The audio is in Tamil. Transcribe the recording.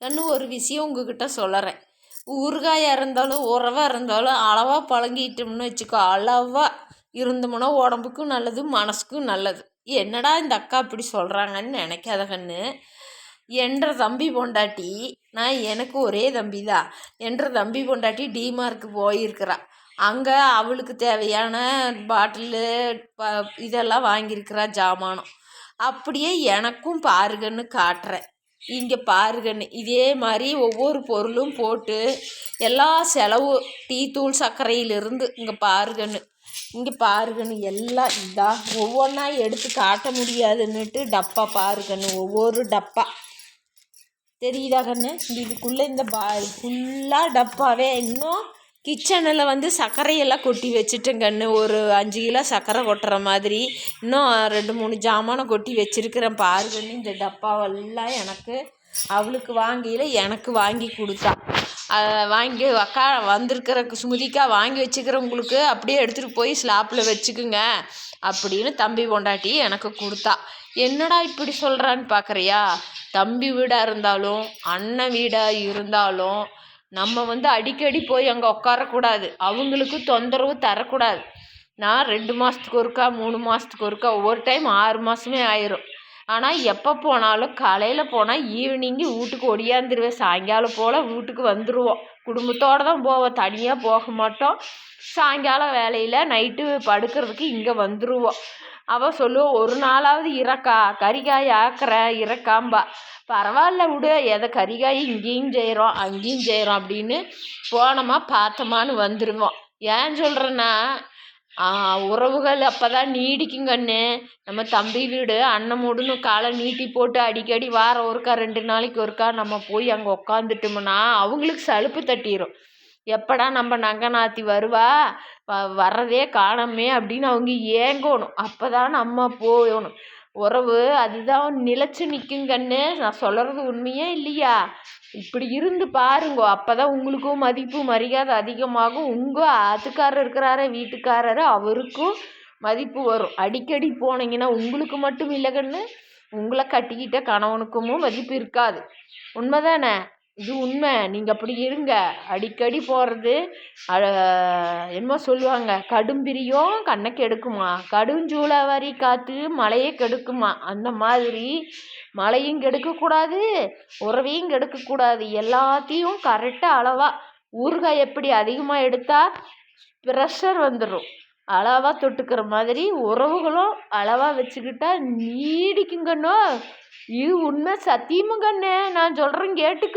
கண்ணு ஒரு விஷயம் உங்ககிட்ட சொல்லுறேன். ஊறுகாயாக இருந்தாலும் உறவாக இருந்தாலும் அளவாக பழகிட்டோம்னு வச்சுக்கோ, அளவாக இருந்தோம்னா உடம்புக்கும் நல்லது, மனசுக்கும் நல்லது. என்னடா இந்த அக்கா இப்படி சொல்கிறாங்கன்னு நினைக்காத கண்ணு. என்ற தம்பி பொண்டாட்டி, எனக்கு ஒரே தம்பி தான். என்ற தம்பி பொண்டாட்டி டிமார்க்கு போயிருக்கிறா. அங்கே அவளுக்கு தேவையான பாட்டிலு இதெல்லாம் வாங்கியிருக்கிறா, ஜாமானம். அப்படியே எனக்கும் பாருங்கன்னு காட்டுறேன். இங்கே பாருங்கன்னு இதே மாதிரி ஒவ்வொரு பொருளும் போட்டு எல்லா செலவு, டீ தூள் சர்க்கரையிலிருந்து இங்கே பாருங்கன்னு எல்லாம் இதா ஒவ்வொன்றா எடுத்து காட்ட முடியாதுன்னுட்டு டப்பா பாருங்கன்னு ஒவ்வொரு டப்பா தெரியுதா கண்ணு. இதுக்குள்ளே இந்த ஃபுல்லாக டப்பாவே. இன்னும் கிச்சனில் சர்க்கரையெல்லாம் கொட்டி வச்சுட்டேன் கண்ணு. ஒரு 5 கிலோ சர்க்கரை கொட்டுற மாதிரி இன்னும் 2-3 ஜாமானம் கொட்டி வச்சுருக்கிறேன் பாருங்கன்னு. இந்த டப்பாவெல்லாம் அவளுக்கு வாங்கியில் எனக்கு வாங்கி கொடுத்தா. வாங்கி அக்கா வந்திருக்கிற சுமதிக்கா வாங்கி வச்சுக்கிறவங்களுக்கு அப்படியே எடுத்துகிட்டு போய் ஸ்லாப்பில் வச்சுக்குங்க அப்படின்னு தம்பி பொண்டாட்டி எனக்கு கொடுத்தா. என்னடா இப்படி சொல்கிறான்னு பார்க்குறியா? தம்பி வீடாக இருந்தாலும் அண்ணன் வீடாக இருந்தாலும் நம்ம அடிக்கடி போய் அங்கே உட்காரக்கூடாது, அவங்களுக்கு தொந்தரவு தரக்கூடாது. நான் 2 மாதத்துக்கு ஒருக்கா, 3 மாதத்துக்கு ஒருக்கா, ஒவ்வொரு டைம் 6 மாதமே ஆயிரும். ஆனால் எப்போ போனாலும் காலையில் போனால் ஈவினிங்கு வீட்டுக்கு ஒடியாந்துருவேன். சாயங்காலம் போல் வீட்டுக்கு வந்துடுவோம். குடும்பத்தோடு தான் போவோம், தனியாக போக மாட்டோம். சாயங்காலம் வேலையில் நைட்டு படுக்கிறதுக்கு இங்கே வந்துடுவோம். அவள் சொல்லுவோம், ஒரு நாளாவது இறக்கா கறிகாய் ஆக்கிற இறக்காம்பா. பரவாயில்ல விடு, எதை கறிகாய் இங்கேயும் செய்கிறோம் அங்கேயும் செய்கிறோம் அப்படின்னு போனோமா பார்த்தோமான்னு வந்துடுவோம். ஏன் சொல்கிறேன்னா, உறவுகள் அப்போ தான் நீடிக்குங்கன்னு. நம்ம தம்பி வீடு அண்ணன் மூடுன்னு காலை நீட்டி போட்டு அடிக்கடி வாரம் ஒருக்கா 2 நாளைக்கு ஒருக்கா நம்ம போய் அங்கே உக்காந்துட்டோம்னா அவங்களுக்கு சலுப்பு தட்டிடும். எப்படா நம்ம நங்கநாத்தி வருவா, வர்றதே காணோமே அப்படின்னு அவங்க ஏங்கணும். அப்போ தான் நம்ம போகணும். உறவு அதுதான் நிலச்சி நிற்குங்கன்னு. நான் சொல்கிறது உண்மையே இல்லையா? இப்படி இருந்து பாருங்க, அப்போ தான் உங்களுக்கும் மதிப்பு மரியாதை அதிகமாகும். உங்கள் ஆத்துக்காரர் இருக்கிறாரே வீட்டுக்காரர், அவருக்கும் மதிப்பு வரும். அடிக்கடி போனீங்கன்னா உங்களுக்கு மட்டும் இல்லை கண்ணு, உங்களை கட்டிக்கிட்ட கணவனுக்கும் மதிப்பு இருக்காது. உண்மைதானே? இது உண்மை. நீங்கள் அப்படி இருங்க. அடிக்கடி போகிறது என்னமோ சொல்லுவாங்க, கடும்பிரியும் கண்ணை கெடுக்குமா, கடுஞ்சூழாவரி காற்று மழையை கெடுக்குமா. அந்த மாதிரி மழையும் கெடுக்கக்கூடாது, உறவையும் கெடுக்கக்கூடாது. எல்லாத்தையும் கரெக்டாக அளவாக. ஊறுகாய் எப்படி அதிகமாக எடுத்தால் ப்ரெஷர் வந்துடும், அளவாக தொட்டுக்கிற மாதிரி உறவுகளும் அளவாக வச்சுக்கிட்டா நீடிக்குங்கண்ணோ. இது உண்மை, சத்தியமும் கண்ணு. நான் சொல்கிறேன் கேட்டுக்கு.